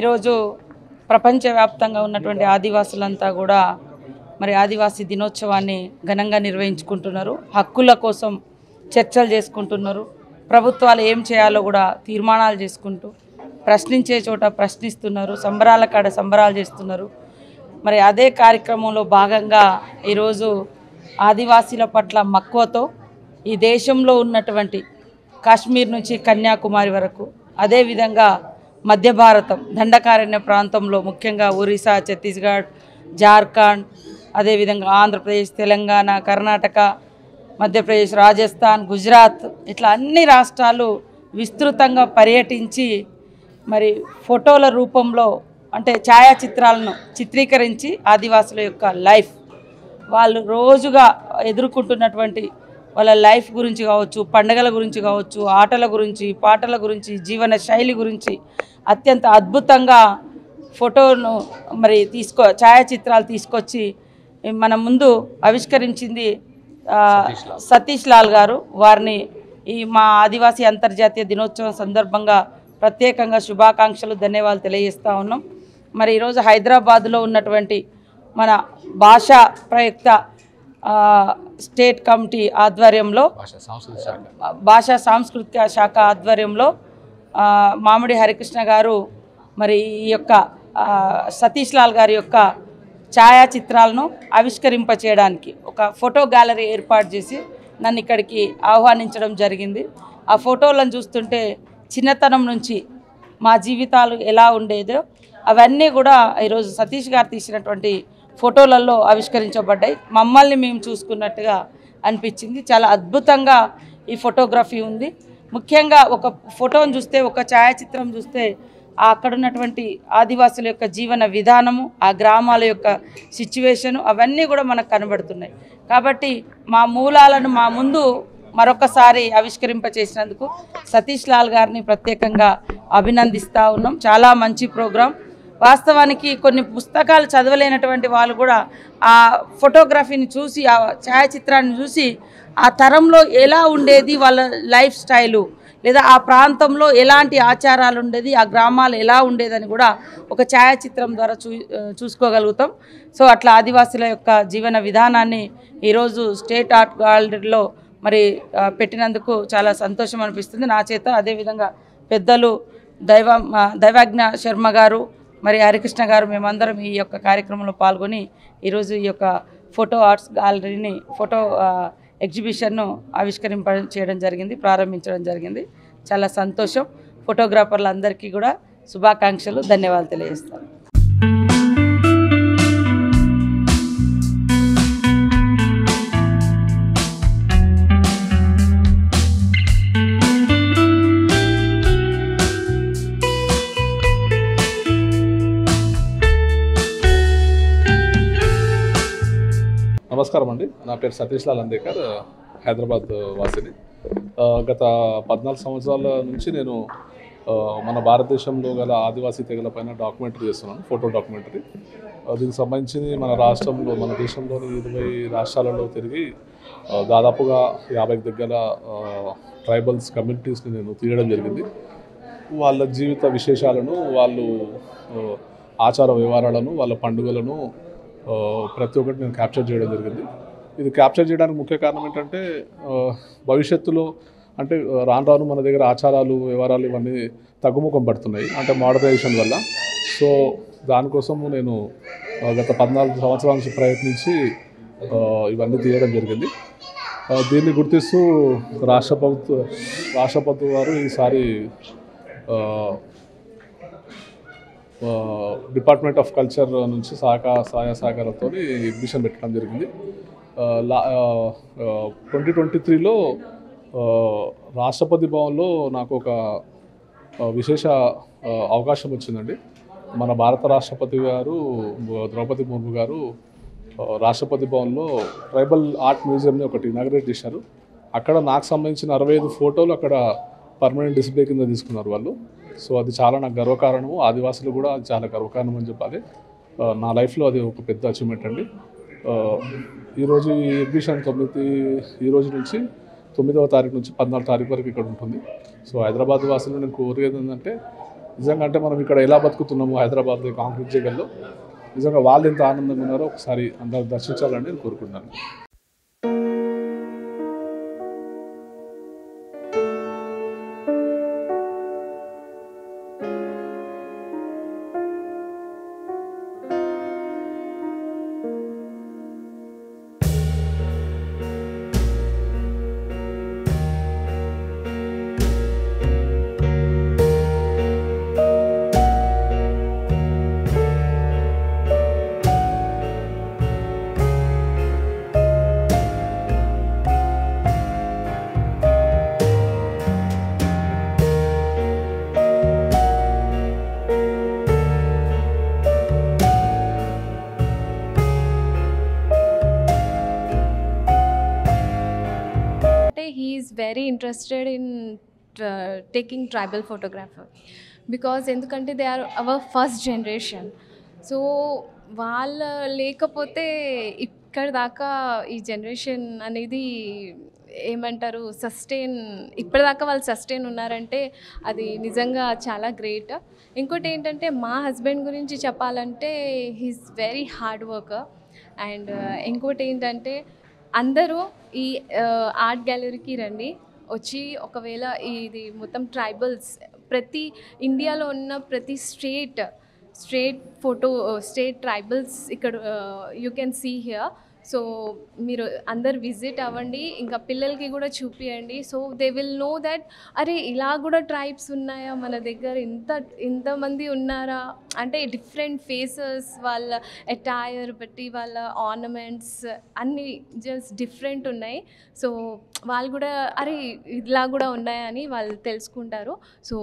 ఈరోజు ప్రపంచవ్యాప్తంగా ఉన్నటువంటి ఆదివాసులంతా కూడా మరి ఆదివాసీ దినోత్సవాన్ని ఘనంగా నిర్వహించుకుంటున్నారు. హక్కుల కోసం చర్చలు చేసుకుంటున్నారు. ప్రభుత్వాలు ఏం చేయాలో కూడా తీర్మానాలు చేసుకుంటూ ప్రశ్నించే చోట ప్రశ్నిస్తున్నారు. సంబరాల కాడ సంబరాలు చేస్తున్నారు. మరి అదే కార్యక్రమంలో భాగంగా ఈరోజు ఆదివాసీల పట్ల మక్కువతో ఈ దేశంలో ఉన్నటువంటి కాశ్మీర్ నుంచి కన్యాకుమారి వరకు, అదేవిధంగా మధ్య భారతం దండకారణ్య ప్రాంతంలో ముఖ్యంగా ఒరిస్సా, ఛత్తీస్గఢ్, జార్ఖండ్, అదేవిధంగా ఆంధ్రప్రదేశ్, తెలంగాణ, కర్ణాటక, మధ్యప్రదేశ్, రాజస్థాన్, గుజరాత్ ఇట్లా అన్ని రాష్ట్రాలు విస్తృతంగా పర్యటించి మరి ఫోటోల రూపంలో అంటే ఛాయాచిత్రాలను చిత్రీకరించి ఆదివాసుల యొక్క లైఫ్, వాళ్ళు రోజుగా ఎదుర్కొంటున్నటువంటి వాళ్ళ లైఫ్ గురించి కావచ్చు, పండుగల గురించి కావచ్చు, ఆటల గురించి, పాటల గురించి, జీవన శైలి గురించి అత్యంత అద్భుతంగా ఫోటోను మరి ఛాయాచిత్రాలు తీసుకొచ్చి మన ముందు ఆవిష్కరించింది సతీష్ లాల్ గారు. వారిని ఈ మా ఆదివాసీ అంతర్జాతీయ దినోత్సవం సందర్భంగా ప్రత్యేకంగా శుభాకాంక్షలు, ధన్యవాదాలు తెలియజేస్తూ ఉన్నాం. మరి ఈరోజు హైదరాబాద్లో ఉన్నటువంటి మన భాషా ప్రయుక్త స్టేట్ కమిటీ ఆధ్వర్యంలో, భాషా సాంస్కృతిక శాఖ ఆధ్వర్యంలో మామిడి హరికృష్ణ గారు మరి ఈ యొక్క సతీష్ లాల్ గారి యొక్క ఛాయాచిత్రాలను ఆవిష్కరింపచేయడానికి ఒక ఫోటో గ్యాలరీ ఏర్పాటు చేసి నన్ను ఇక్కడికి ఆహ్వానించడం జరిగింది. ఆ ఫోటోలను చూస్తుంటే చిన్నతనం నుంచి మా జీవితాలు ఎలా ఉండేదో అవన్నీ కూడా ఈరోజు సతీష్ గారు తీసినటువంటి ఫోటోలలో ఆవిష్కరించబడ్డాయి. మమ్మల్ని మేము చూసుకున్నట్టుగా అనిపించింది. చాలా అద్భుతంగా ఈ ఫోటోగ్రఫీ ఉంది. ముఖ్యంగా ఒక ఫోటోను చూస్తే, ఒక ఛాయాచిత్రం చూస్తే అక్కడ ఉన్నటువంటి ఆదివాసుల యొక్క జీవన విధానము, ఆ గ్రామాల యొక్క సిచ్యువేషను అవన్నీ కూడా మనకు కనబడుతున్నాయి. కాబట్టి మా మూలాలను మా ముందు మరొకసారి ఆవిష్కరింపచేసినందుకు సతీష్ లాల్ గారిని ప్రత్యేకంగా అభినందిస్తూ ఉన్నాం. చాలా మంచి ప్రోగ్రాం. వాస్తవానికి కొన్ని పుస్తకాలు చదవలేనటువంటి వాళ్ళు కూడా ఆ ఫోటోగ్రఫీని చూసి, ఆ ఛాయాచిత్రాన్ని చూసి ఆ తరంలో ఎలా ఉండేది వాళ్ళ లైఫ్ స్టైలు, లేదా ఆ ప్రాంతంలో ఎలాంటి ఆచారాలు ఉండేది, ఆ గ్రామాలు ఎలా ఉండేదని కూడా ఒక ఛాయాచిత్రం ద్వారా చూసుకోగలుగుతాం. సో అట్లా ఆదివాసుల యొక్క జీవన విధానాన్ని ఈరోజు స్టేట్ ఆర్ట్ గ్యాలరీలో మరి పెట్టినందుకు చాలా సంతోషం అనిపిస్తుంది నా చేత. అదేవిధంగా పెద్దలు దైవాజ్ఞ శర్మ గారు, మరి హరికృష్ణ గారు, మేమందరం ఈ యొక్క కార్యక్రమంలో పాల్గొని ఈరోజు ఈ యొక్క ఫోటో ఆర్ట్స్ గ్యాలరీని, ఫోటో ఎగ్జిబిషన్ను చేయడం జరిగింది, ప్రారంభించడం జరిగింది. చాలా సంతోషం. ఫోటోగ్రాఫర్లందరికీ కూడా శుభాకాంక్షలు, ధన్యవాదాలు తెలియజేస్తాను. నమస్కారం అండి. నా పేరు సతీష్ లాల్ అందేకర్, హైదరాబాద్ వాసిని. గత 14 సంవత్సరాల నుంచి నేను మన భారతదేశంలో గల ఆదివాసీ తెగల పైన డాక్యుమెంటరీ చేస్తున్నాను, ఫోటో డాక్యుమెంటరీ. దీనికి సంబంధించి మన రాష్ట్రంలో, మన దేశంలోని 20 రాష్ట్రాలలో తిరిగి దాదాపుగా 50 దగ్గర ట్రైబల్స్ కమ్యూనిటీస్ని నేను తీయడం జరిగింది. వాళ్ళ జీవిత విశేషాలను, వాళ్ళు ఆచార వ్యవహారాలను, వాళ్ళ పండుగలను ప్రతి ఒక్కటి నేను క్యాప్చర్ చేయడం జరిగింది. ఇది క్యాప్చర్ చేయడానికి ముఖ్య కారణం ఏంటంటే, భవిష్యత్తులో అంటే రాను రాను మన దగ్గర ఆచారాలు, వ్యవహారాలు ఇవన్నీ తగ్గుముఖం పడుతున్నాయి, అంటే మోడర్నైజేషన్ వల్ల. సో దానికోసము నేను గత 14 సంవత్సరాల నుంచి ప్రయత్నించి ఇవన్నీ తీయడం జరిగింది. దీన్ని గుర్తిస్తూ రాష్ట్రపతి వారు ఈసారి డిపార్ట్మెంట్ ఆఫ్ కల్చర్ నుంచి సహాయ సహకారంతో ఎగ్జిబిషన్ పెట్టడం జరిగింది. 2023లో రాష్ట్రపతి భవన్లో నాకు ఒక విశేష అవకాశం వచ్చిందండి. మన భారత రాష్ట్రపతి గారు ద్రౌపది ముర్ము గారు రాష్ట్రపతి భవన్లో ట్రైబల్ ఆర్ట్ మ్యూజియంని ఒకటి ఇనాగ్రేట్ చేశారు. అక్కడ నాకు సంబంధించిన 65 ఫోటోలు అక్కడ పర్మనెంట్ డిస్ప్లే కింద తీసుకున్నారు వాళ్ళు. సో అది చాలా నాకు గర్వకారణము, ఆదివాసులు కూడా అది చాలా గర్వకారణం అని చెప్పాలి. నా లైఫ్లో అది ఒక పెద్ద అచీవ్మెంట్ అండి. ఈరోజు ఈ ఎగ్జిబిషన్ ఈ రోజు నుంచి 9వ తారీఖు నుంచి 14వ తారీఖు వరకు ఇక్కడ ఉంటుంది. సో హైదరాబాద్ వాసులు నేను కోరేది ఏంటంటే, నిజంగా అంటే మనం ఇక్కడ ఎలా బతుకుతున్నామో హైదరాబాద్ కాంక్రీట్ జగల్లో నిజంగా వాళ్ళు ఎంత ఆనందంగా ఉన్నారో ఒకసారి అందరూ దర్శించాలని నేను కోరుకుంటున్నాను. He is very interested in taking tribal photographer because ఎందుకంటే they are our first generation. So వాళ్ళ లేకపోతే ఇక్కడ దాకా ఈ జనరేషన్ అనేది ఏమంటారు సస్టైన్ ఇప్పటిదాకా వాళ్ళు సస్టైన్ ఉన్నారంటే అది నిజంగా చాలా గ్రేట్. ఇంకోటి ఏంటంటే మా హస్బెండ్ గురించి చెప్పాలంటే he's very hard worker. And ఇంకోటి ఏంటంటే అందరూ ఈ ఆర్ట్ గ్యాలరీకి రండి, వచ్చి ఒకవేళ ఇది మొత్తం ట్రైబల్స్ ప్రతి ఇండియాలో ఉన్న ప్రతి స్టేట్ ట్రైబల్స్ ఇక్కడ you can see here. So మీరు అందరు విజిట్ అవ్వండి, ఇంకా పిల్లలకి కూడా చూపియండి. So they will know that అరే ఇలా కూడా ట్రైబ్స్ ఉన్నాయా మన దగ్గర, ఇంతమంది ఉన్నారా అంటే డిఫరెంట్ ఫేసెస్, వాళ్ళ అటైర్ బట్టి వాళ్ళ ఆర్నమెంట్స్ అన్నీ జస్ట్ డిఫరెంట్ ఉన్నాయి. సో వాళ్ళు కూడా అరే ఇలా కూడా ఉన్నాయని వాళ్ళు తెలుసుకుంటారు. So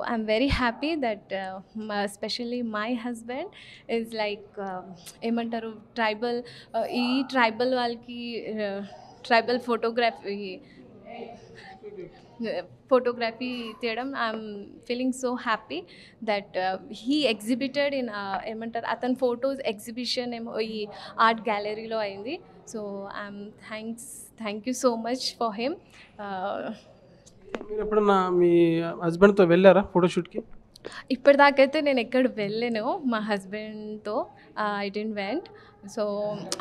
I'm very happy that especially my husband is like ఏమంటారు ట్రైబల్ వాళ్ళకి ట్రైబల్ ఫోటోగ్రఫీ తీయడం I'm feeling so happy that he exhibited in ఏమంటారు అతని ఫొటోస్ ఎగ్జిబిషన్ ఏమో ఈ ఆర్ట్ గ్యాలరీలో అయింది. So I'm thank you so much for him. మీరు ఎప్పుడన్నా మీ హస్బెండ్తో వెళ్ళారా ఫోటోషూట్కి? ఇప్పటిదాకైతే నేను ఎక్కడ వెళ్ళాను మా హస్బెండ్తో, ఐ డెంట్ వెంట్. సో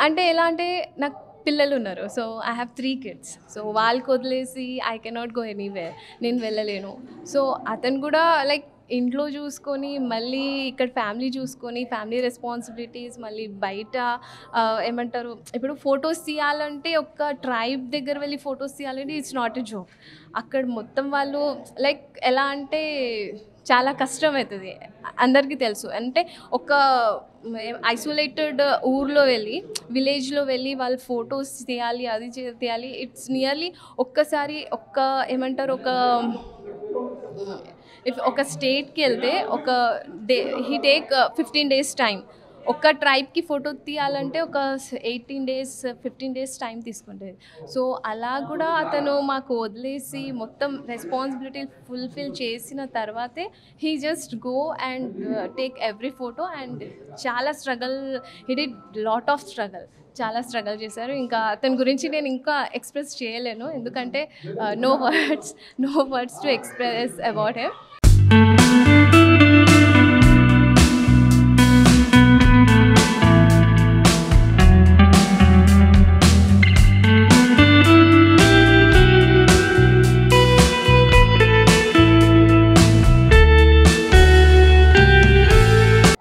అంటే ఎలా అంటే నాకు పిల్లలు ఉన్నారు. So I have 3 kids. So వాళ్ళకి వదిలేసి ఐ కెనాట్ గో ఎనీవేర్, నేను వెళ్ళలేను. సో అతను కూడా లైక్ ఇంట్లో చూసుకొని మళ్ళీ ఇక్కడ ఫ్యామిలీ చూసుకొని ఫ్యామిలీ రెస్పాన్సిబిలిటీస్ మళ్ళీ బయట ఏమంటారు ఇప్పుడు ఫొటోస్ తీయాలంటే ఒక ట్రైబ్ దగ్గర వెళ్ళి ఫొటోస్ తీయాలంటే ఇట్స్ నాట్ ఎ జోక్. అక్కడ మొత్తం వాళ్ళు లైక్ ఎలా అంటే చాలా కష్టం అవుతుంది, అందరికీ తెలుసు. అంటే ఒక ఐసోలేటెడ్ ఊర్లో వెళ్ళి విలేజ్లో వెళ్ళి వాళ్ళు ఫొటోస్ తీయాలి, అది తీయాలి. ఇట్స్ నియర్లీ ఒక్కసారి ఏమంటారు ఒక స్టేట్కి వెళ్తే హీ టేక్ 15 days టైం. ఒక ట్రైబ్కి ఫోటో తీయాలంటే ఒక 18 days 15 days టైం తీసుకుంటుంది. సో అలా కూడా అతను మాకు వదిలేసి మొత్తం రెస్పాన్సిబిలిటీ ఫుల్ఫిల్ చేసిన తర్వాతే he just go and take every photo. And చాలా struggle, he did lot of struggle, చాలా స్ట్రగల్ చేశారు. ఇంకా అతని గురించి నేను ఇంకా ఎక్స్ప్రెస్ చేయలేను, ఎందుకంటే no words to express about him.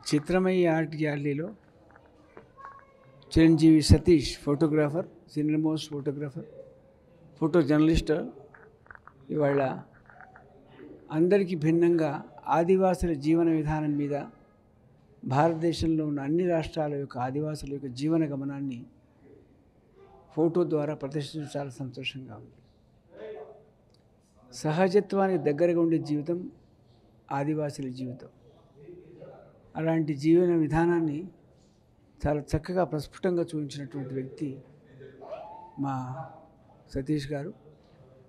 Chitramayya art గ్యాలరీలో Chiranjeevi Satish photographer, senior most photographer, photo journalist, ఇవాళ అందరికీ భిన్నంగా ఆదివాసుల జీవన విధానం మీద భారతదేశంలో ఉన్న అన్ని రాష్ట్రాల యొక్క ఆదివాసుల యొక్క జీవన గమనాన్ని ఫోటో ద్వారా ప్రదర్శించడం చాలా సంతోషంగా ఉంది. సహజత్వానికి దగ్గరగా ఉండే జీవితం ఆదివాసుల జీవితం. అలాంటి జీవన విధానాన్ని చాలా చక్కగా ప్రస్ఫుటంగా చూపించినటువంటి వ్యక్తి మా సతీష్ గారు.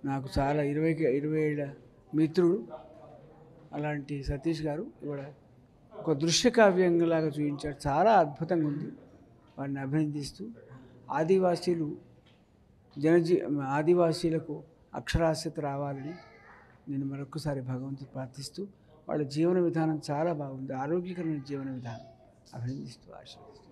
నాకు చాలా 20 ఏళ్ళ మిత్రుడు. అలాంటి సతీష్ గారు ఇవాళ ఒక దృశ్యకావ్యంలాగా చూపించాడు, చాలా అద్భుతంగా ఉంది. వారిని అభినందిస్తూ ఆదివాసీలకు అక్షరాస్యత రావాలని నేను మరొకసారి భగవంతుడు ప్రార్థిస్తూ వాళ్ళ జీవన విధానం చాలా బాగుంది, ఆరోగ్యకరమైన జీవన విధానం. అభినందిస్తూ ఆశీర్వదిస్తూ